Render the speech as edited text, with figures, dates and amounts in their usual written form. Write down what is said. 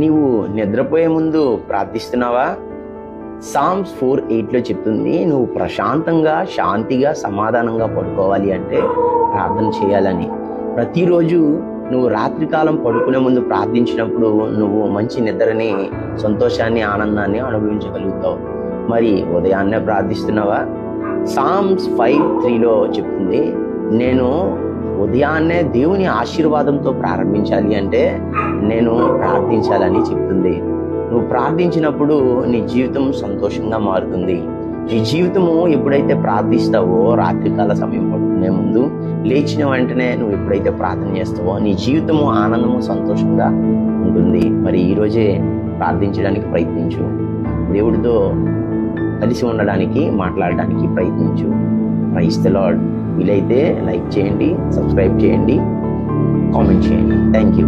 నీవు నిద్రపోయే ముందు ప్రార్థిస్తున్నావా? సామ్స్ 4:8 చెప్తుంది, నువ్వు ప్రశాంతంగా, శాంతిగా, సమాధానంగా పడుకోవాలి అంటే ప్రార్థన చేయాలని. ప్రతిరోజు నువ్వు రాత్రికాలం పడుకునే ముందు ప్రార్థించినప్పుడు నువ్వు మంచి నిద్రని, సంతోషాన్ని, ఆనందాన్ని అనుభవించగలుగుతావు. మరి ఉదయాన్నే ప్రార్థిస్తున్నావా? సామ్స్ 5:3 చెప్తుంది, నేను ఉదయాన్నే దేవుని ఆశీర్వాదంతో ప్రారంభించాలి అంటే నేను ప్రార్థించాలని చెప్తుంది. నువ్వు ప్రార్థించినప్పుడు నీ జీవితం సంతోషంగా మారుతుంది. నీ జీవితము ఎప్పుడైతే ప్రార్థిస్తావో, రాత్రికాల సమయం పడుకునే ముందు లేచిన వెంటనే నువ్వు ఎప్పుడైతే ప్రార్థన చేస్తావో నీ జీవితము ఆనందము, సంతోషంగా ఉంటుంది. మరి ఈరోజే ప్రార్థించడానికి ప్రయత్నించు. దేవుడితో కలిసి ఉండడానికి, మాట్లాడడానికి ప్రయత్నించు. Praise the lord. వీలైతే లైక్ చేయండి, సబ్స్క్రైబ్ చేయండి, కామెంట్ చేయండి. Thank you.